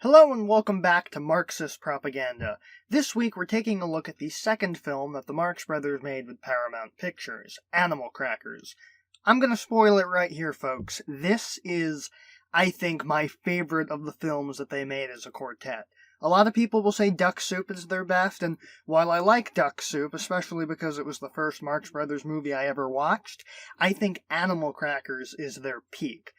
Hello and welcome back to Marxist Propaganda. This week we're taking a look at the second film that the Marx Brothers made with Paramount Pictures, Animal Crackers. I'm gonna spoil it right here, folks. This is, I think, my favorite of the films that they made as a quartet. A lot of people will say Duck Soup is their best, and while I like Duck Soup, especially because it was the first Marx Brothers movie I ever watched, I think Animal Crackers is their peak.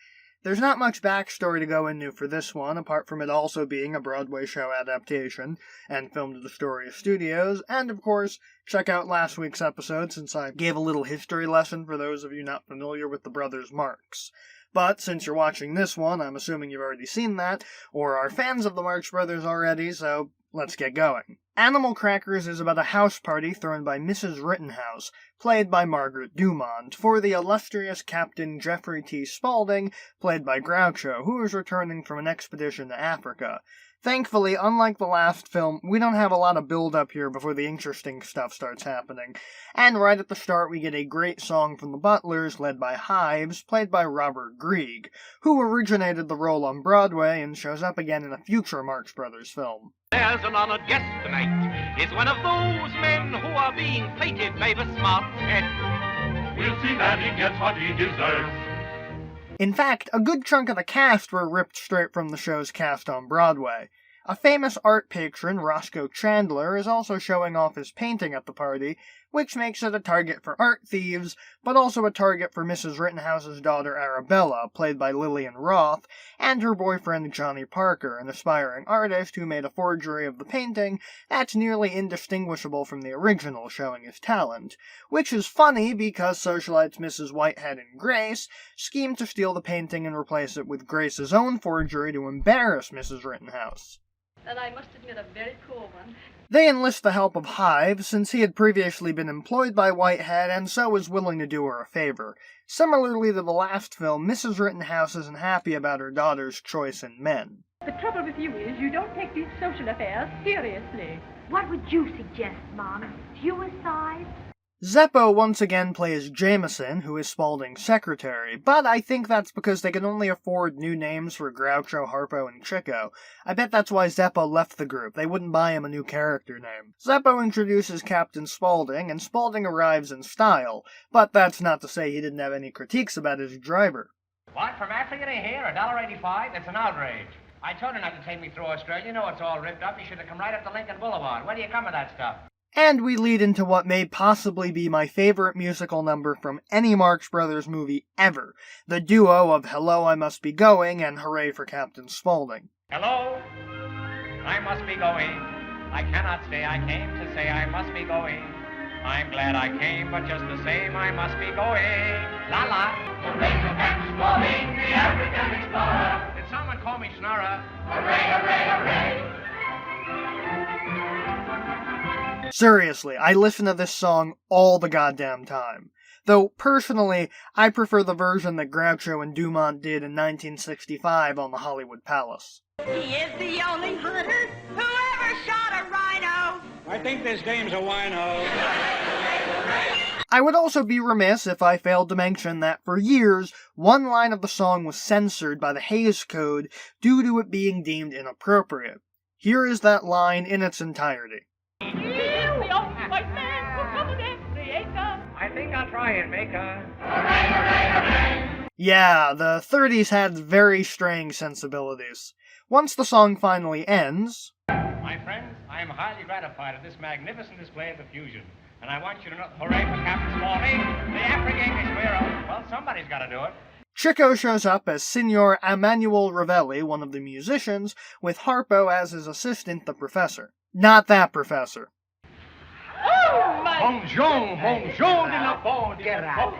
There's not much backstory to go into for this one, apart from it also being a Broadway show adaptation, and filmed at Astoria Studios, and of course, check out last week's episode since I gave a little history lesson for those of you not familiar with the brothers Marx. But since you're watching this one, I'm assuming you've already seen that, or are fans of the Marx Brothers already, so let's get going. Animal Crackers is about a house party thrown by Mrs. Rittenhouse, played by Margaret Dumont, for the illustrious Captain Jeffrey T. Spaulding, played by Groucho, who is returning from an expedition to Africa. Thankfully, unlike the last film, we don't have a lot of build-up here before the interesting stuff starts happening. And right at the start we get a great song from the Butlers, led by Hives, played by Robert Grieg, who originated the role on Broadway and shows up again in a future Marx Brothers film. There's an honored guest tonight. He's one of those men who are being feted by the smart head. We'll see that he gets what he deserves. In fact, a good chunk of the cast were ripped straight from the show's cast on Broadway. A famous art patron, Roscoe Chandler, is also showing off his painting at the party, which makes it a target for art thieves, but also a target for Mrs. Rittenhouse's daughter Arabella, played by Lillian Roth, and her boyfriend Johnny Parker, an aspiring artist who made a forgery of the painting that's nearly indistinguishable from the original, showing his talent. Which is funny because socialites Mrs. Whitehead and Grace scheme to steal the painting and replace it with Grace's own forgery to embarrass Mrs. Rittenhouse. And I must admit, a very poor one. They enlist the help of Hive, since he had previously been employed by Whitehead and so was willing to do her a favor. Similarly to the last film, Mrs. Rittenhouse isn't happy about her daughter's choice in men. The trouble with you is you don't take these social affairs seriously. What would you suggest, Mom? Suicide? Zeppo once again plays Jameson, who is Spaulding's secretary, but I think that's because they can only afford new names for Groucho, Harpo, and Chico. I bet that's why Zeppo left the group. They wouldn't buy him a new character name. Zeppo introduces Captain Spaulding, and Spaulding arrives in style, but that's not to say he didn't have any critiques about his driver. What, from Africa to here, $1.85? That's an outrage. I told her not to take me through Australia. You know it's all ripped up. You should have come right up to Lincoln Boulevard. Where do you come with that stuff? And we lead into what may possibly be my favorite musical number from any Marx Brothers movie ever, the duo of Hello, I Must Be Going and Hooray for Captain Spaulding. Hello? I must be going. I cannot stay. I came to say I must be going. I'm glad I came, but just the same I must be going. La la. Hooray for Captain Spaulding, the African explorer. Did someone call me Schnorrer? Hooray, hooray, hooray. Seriously, I listen to this song all the goddamn time. Though, personally, I prefer the version that Groucho and Dumont did in 1965 on the Hollywood Palace. He is the only hunter who ever shot a rhino. I think this dame's a wino. I would also be remiss if I failed to mention that for years, one line of the song was censored by the Hays Code due to it being deemed inappropriate. Here is that line in its entirety. I think I'll try it, Maker. Yeah, the 30s had very strange sensibilities. Once the song finally ends... My friends, I am highly gratified at this magnificent display of effusion. And I want you to know, hooray for Captain Spaulding, the African hero. Well, somebody's got to do it. Chico shows up as Signor Emanuel Ravelli, one of the musicians, with Harpo as his assistant, the professor. Not that professor. Oh, my... Bonjour, bonjour de la bonne. Get out.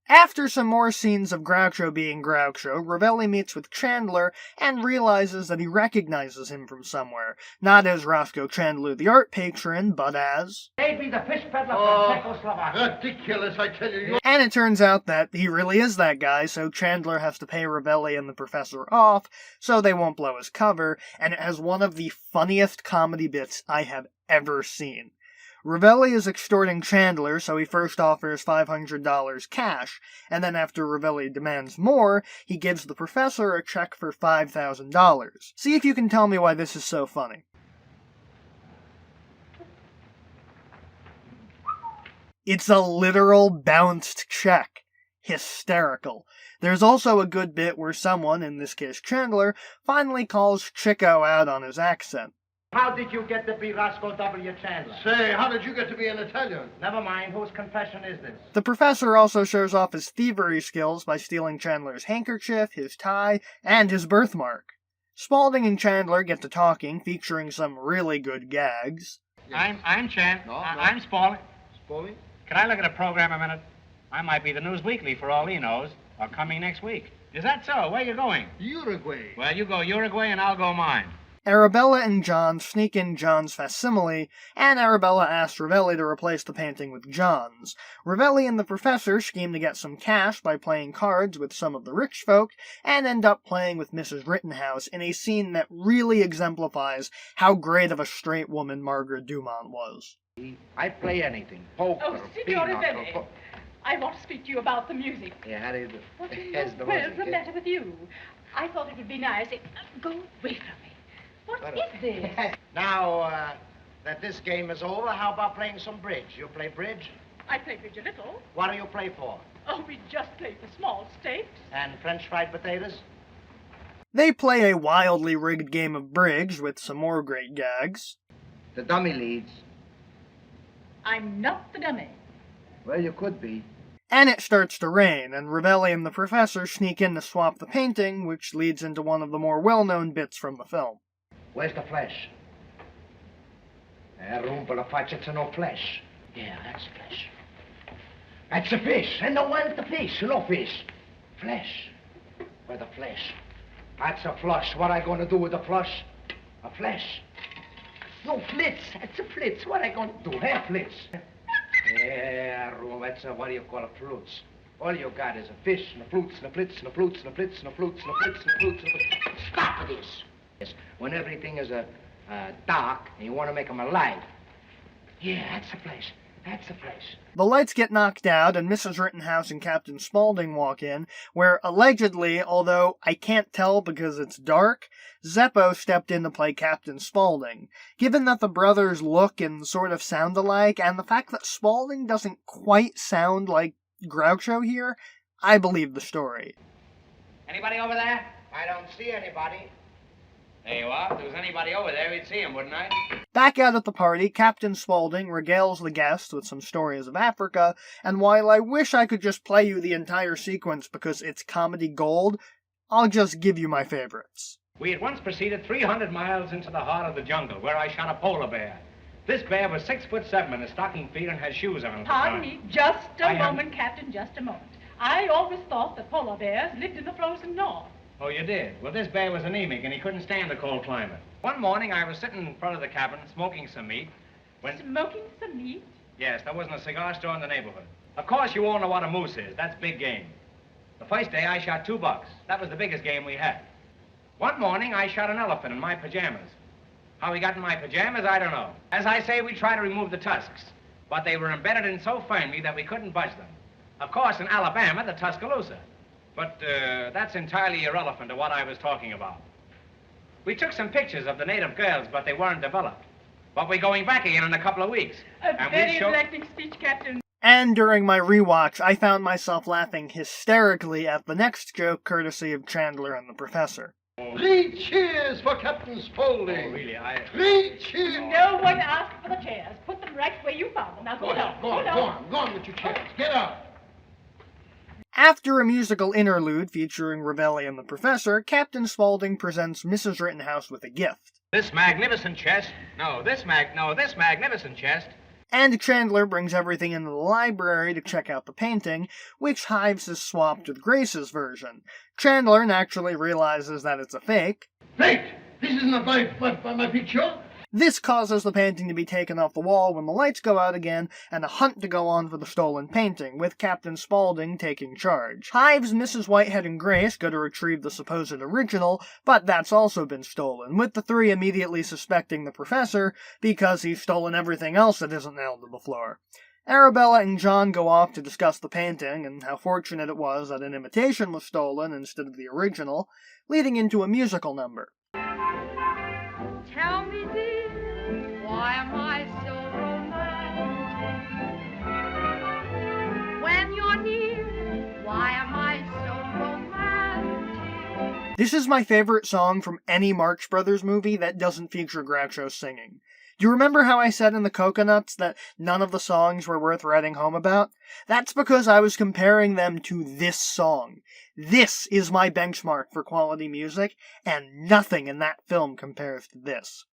After some more scenes of Groucho being Groucho, Ravelli meets with Chandler and realizes that he recognizes him from somewhere, not as Roscoe Chandler the art patron, but as... Maybe the fish peddler from Czechoslovakia. Ridiculous, I tell you. And it turns out that he really is that guy, so Chandler has to pay Ravelli and the professor off, so they won't blow his cover, and it has one of the funniest comedy bits I have ever seen. Ravelli is extorting Chandler, so he first offers $500 cash, and then after Ravelli demands more, he gives the professor a check for $5,000. See if you can tell me why this is so funny. It's a literal bounced check. Hysterical. There's also a good bit where someone, in this case Chandler, finally calls Chico out on his accent. How did you get to be Roscoe W. Chandler? Say, how did you get to be an Italian? Never mind, whose confession is this? The professor also shows off his thievery skills by stealing Chandler's handkerchief, his tie, and his birthmark. Spaulding and Chandler get to talking, featuring some really good gags. I'm Chan. I'm Spaulding. Spaulding? Could I look at a program a minute? I might be the News Weekly for all he knows, or coming next week. Is that so? Where you going? Uruguay. Well, you go Uruguay and I'll go mine. Arabella and John sneak in John's facsimile, and Arabella asks Ravelli to replace the painting with John's. Ravelli and the professor scheme to get some cash by playing cards with some of the rich folk, and end up playing with Mrs. Rittenhouse in a scene that really exemplifies how great of a straight woman Margaret Dumont was. I'd play anything. Poker, Oh, Signor Ravelli, pinochle. I want to speak to you about the music. Yeah, how do you do? What in Here's the the world's music, the yeah. matter with you? I thought it would be nice if... Go away from me. What is this? Now, that this game is over, how about playing some bridge? You play bridge? I play bridge a little. What do you play for? Oh, we just play for small stakes. And French fried potatoes? They play a wildly rigged game of bridge with some more great gags. The dummy leads. I'm not the dummy. Well, you could be. And it starts to rain, and Ravelli and the professor sneak in to swap the painting, which leads into one of the more well-known bits from the film. Where's the flesh? Room for the faccia, no flesh. Yeah, that's flesh. That's the fish. And no one's the fish. No fish. Flesh. Where the flesh? That's a flush. What I gonna do with the flush? A flesh. No flitz. That's a flitz. What I gonna do? Hey, flitz. Yeah, room. That's a, what do you call a flutes? All you got is a fish and a flutes and a flitz and a flutes and a flitz and a flutes and a flitz and a flutes and a flitz. Stop this. Yes, when everything is dark and you want to make them alive. Yeah, that's a place. That's a place. The lights get knocked out, and Mrs. Rittenhouse and Captain Spaulding walk in, where allegedly, although I can't tell because it's dark, Zeppo stepped in to play Captain Spaulding. Given that the brothers look and sort of sound alike, and the fact that Spaulding doesn't quite sound like Groucho here, I believe the story. Anybody over there? I don't see anybody. There you are. If there was anybody over there, we'd see him, wouldn't I? Back out at the party, Captain Spaulding regales the guests with some stories of Africa, and while I wish I could just play you the entire sequence because it's comedy gold, I'll just give you my favorites. We had once proceeded 300 miles into the heart of the jungle, where I shot a polar bear. This bear was 6'7" in his stocking feet and had shoes on. Pardon me, just a I am- moment, Captain, just a moment. I always thought that polar bears lived in the frozen north. Oh, you did? Well, this bear was anemic, and he couldn't stand the cold climate. One morning, I was sitting in front of the cabin, smoking some meat, when... Smoking some meat? Yes, there wasn't a cigar store in the neighborhood. Of course, you all know what a moose is. That's big game. The first day, I shot 2 bucks. That was the biggest game we had. One morning, I shot an elephant in my pajamas. How he got in my pajamas, I don't know. As I say, we tried to remove the tusks, but they were embedded in so firmly that we couldn't budge them. Of course, in Alabama, the Tuscaloosa. But that's entirely irrelevant to what I was talking about. We took some pictures of the native girls, but they weren't developed. But we're going back again in a couple of weeks. A and very we'll show... enlightening speech, Captain. And during my rewatch, I found myself laughing hysterically at the next joke courtesy of Chandler and the professor. 3 cheers for Captain Spaulding. Oh, really, 3 cheers. No one asked for the chairs. Put them right where you found them. Now Go go on, down. go on with your chairs. Get up. After a musical interlude featuring Ravelli and the professor, Captain Spaulding presents Mrs. Rittenhouse with a gift. This magnificent chest. This magnificent chest. And Chandler brings everything into the library to check out the painting, which Hives has swapped with Grace's version. Chandler naturally realizes that it's a fake. Fake. This isn't my picture. This causes the painting to be taken off the wall when the lights go out again, and a hunt to go on for the stolen painting, with Captain Spaulding taking charge. Hives, Mrs. Whitehead, and Grace go to retrieve the supposed original, but that's also been stolen, with the three immediately suspecting the professor, because he's stolen everything else that isn't nailed to the floor. Arabella and John go off to discuss the painting, and how fortunate it was that an imitation was stolen instead of the original, leading into a musical number. Tell me, dear, why am I so romantic? When you're near, why am I so romantic? This is my favorite song from any Marx Brothers movie that doesn't feature Groucho singing. Do you remember how I said in the Coconuts that none of the songs were worth writing home about? That's because I was comparing them to this song. This is my benchmark for quality music, and nothing in that film compares to this.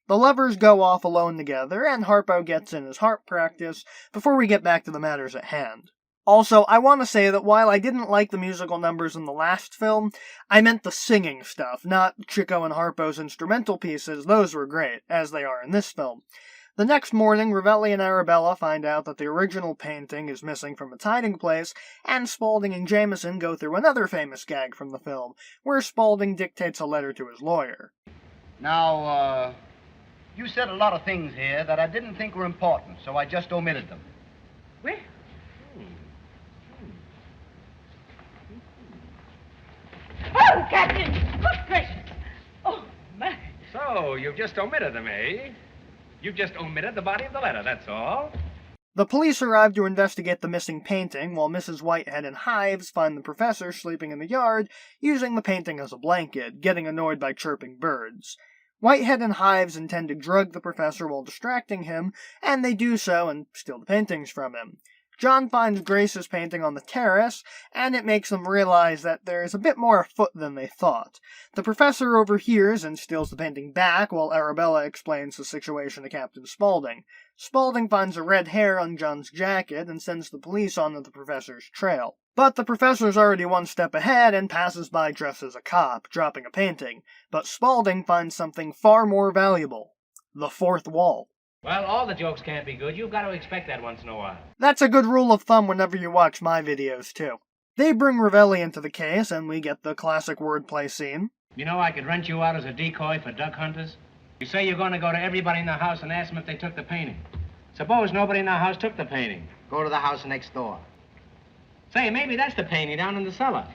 The lovers go off alone together, and Harpo gets in his harp practice before we get back to the matters at hand. Also, I want to say that while I didn't like the musical numbers in the last film, I meant the singing stuff, not Chico and Harpo's instrumental pieces. Those were great, as they are in this film. The next morning, Ravelli and Arabella find out that the original painting is missing from its hiding place, and Spaulding and Jameson go through another famous gag from the film, where Spaulding dictates a letter to his lawyer. Now, you said a lot of things here that I didn't think were important, so I just omitted them. Well, oh, Captain! Good gracious! Oh, my. So, you've just omitted them, eh? You've just omitted the body of the letter, that's all. The police arrive to investigate the missing painting, while Mrs. Whitehead and Hives find the professor sleeping in the yard, using the painting as a blanket, getting annoyed by chirping birds. Whitehead and Hives intend to drug the professor while distracting him, and they do so and steal the paintings from him. John finds Grace's painting on the terrace, and it makes them realize that there is a bit more afoot than they thought. The professor overhears and steals the painting back, while Arabella explains the situation to Captain Spaulding. Spaulding finds a red hair on John's jacket and sends the police onto the professor's trail. But the professor's already one step ahead and passes by dressed as a cop, dropping a painting. But Spaulding finds something far more valuable: the fourth wall. Well, all the jokes can't be good. You've got to expect that once in a while. That's a good rule of thumb whenever you watch my videos, too. They bring Ravelli into the case, and we get the classic wordplay scene. You know, I could rent you out as a decoy for duck hunters. You say you're going to go to everybody in the house and ask them if they took the painting. Suppose nobody in the house took the painting. Go to the house next door. Say, maybe that's the painting down in the cellar.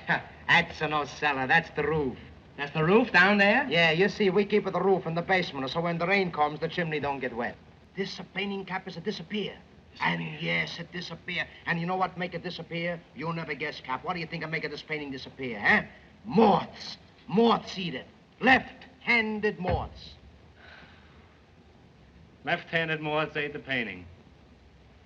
That's no cellar, that's the roof. That's the roof down there? Yeah, you see, we keep the roof in the basement, so when the rain comes, the chimney don't get wet. This painting cap is a disappear. And yes, it disappear. And you know what make it disappear? You'll never guess, Cap. What do you think will make this painting disappear, huh? Moths. Moths eat it. Left-handed moths. Left-handed moths ate the painting.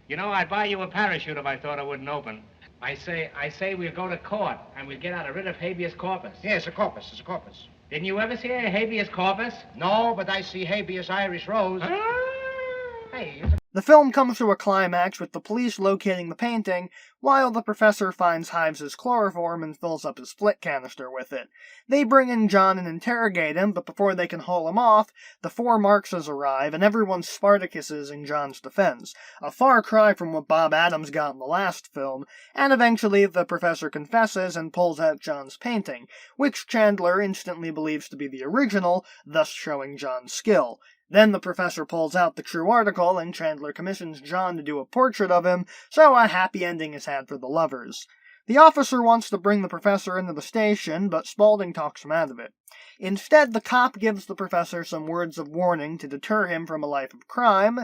You know, I'd buy you a parachute if I thought it wouldn't open. I say we'll go to court and we'll get rid of habeas corpus. Yeah, it's a corpus. It's a corpus. Didn't you ever see a habeas corpus? No, but I see habeas Irish rose. Hey, the film comes to a climax with the police locating the painting, while the professor finds Hives' chloroform and fills up his flit canister with it. They bring in John and interrogate him, but before they can haul him off, the four Marxes arrive, and everyone Spartacuses in John's defense, a far cry from what Bob Adams got in the last film, and eventually the professor confesses and pulls out John's painting, which Chandler instantly believes to be the original, thus showing John's skill. Then the professor pulls out the true article, and Chandler commissions John to do a portrait of him, so a happy ending is had for the lovers. The officer wants to bring the professor into the station, but Spaulding talks him out of it. Instead, the cop gives the professor some words of warning to deter him from a life of crime,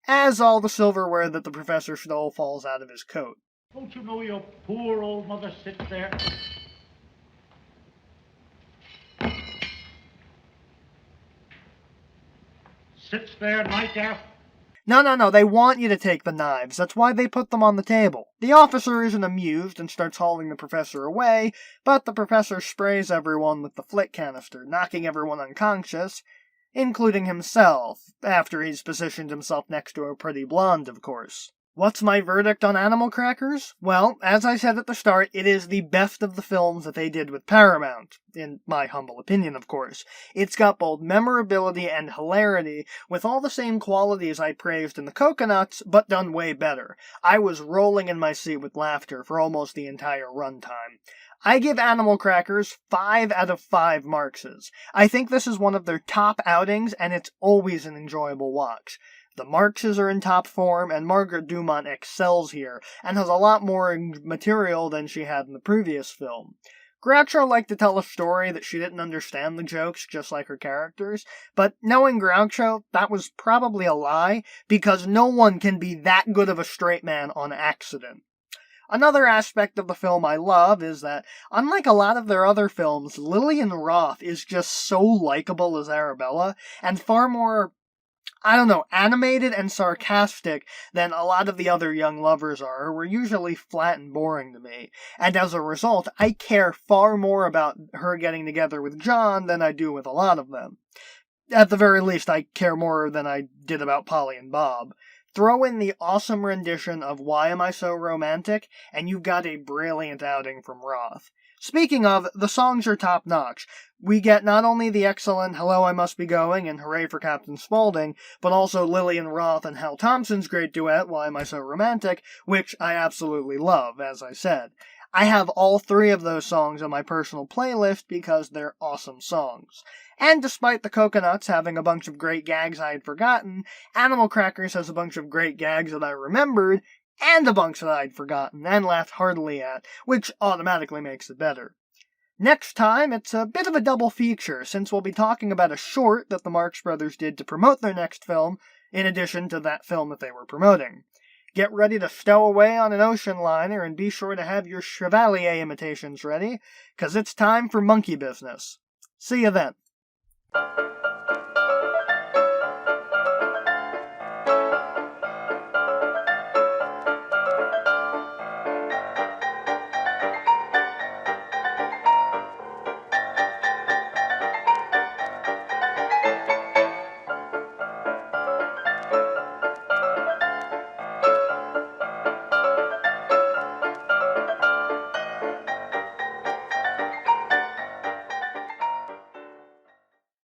as all the silverware that the professor stole falls out of his coat. Don't you know your poor old mother sits there? Sits there night after. No, they want you to take the knives. That's why they put them on the table. The officer isn't amused and starts hauling the professor away, but the professor sprays everyone with the flit canister, knocking everyone unconscious, including himself, after he's positioned himself next to a pretty blonde, of course. What's my verdict on Animal Crackers? Well, as I said at the start, it is the best of the films that they did with Paramount, in my humble opinion, of course. It's got both memorability and hilarity, with all the same qualities I praised in The Coconuts, but done way better. I was rolling in my seat with laughter for almost the entire runtime. I give Animal Crackers 5 out of 5 Marxes. I think this is one of their top outings, and it's always an enjoyable watch. The Marxes are in top form, and Margaret Dumont excels here, and has a lot more material than she had in the previous film. Groucho liked to tell a story that she didn't understand the jokes, just like her characters, but knowing Groucho, that was probably a lie, because no one can be that good of a straight man on accident. Another aspect of the film I love is that, unlike a lot of their other films, Lillian Roth is just so likable as Arabella, and far more, animated and sarcastic than a lot of the other young lovers are, who are usually flat and boring to me. And as a result, I care far more about her getting together with John than I do with a lot of them. At the very least, I care more than I did about Polly and Bob. Throw in the awesome rendition of Why Am I So Romantic, and you've got a brilliant outing from Roth. Speaking of, the songs are top-notch. We get not only the excellent Hello, I Must Be Going and Hooray for Captain Spaulding, but also Lillian Roth and Hal Thompson's great duet, Why Am I So Romantic, which I absolutely love, as I said. I have all 3 of those songs on my personal playlist because they're awesome songs. And despite the Coconuts having a bunch of great gags I had forgotten, Animal Crackers has a bunch of great gags that I remembered, and a bunch that I'd forgotten and laughed heartily at, which automatically makes it better. Next time, it's a bit of a double feature, since we'll be talking about a short that the Marx Brothers did to promote their next film, in addition to that film that they were promoting. Get ready to stow away on an ocean liner, and be sure to have your Chevalier imitations ready, 'cause it's time for monkey business. See you then.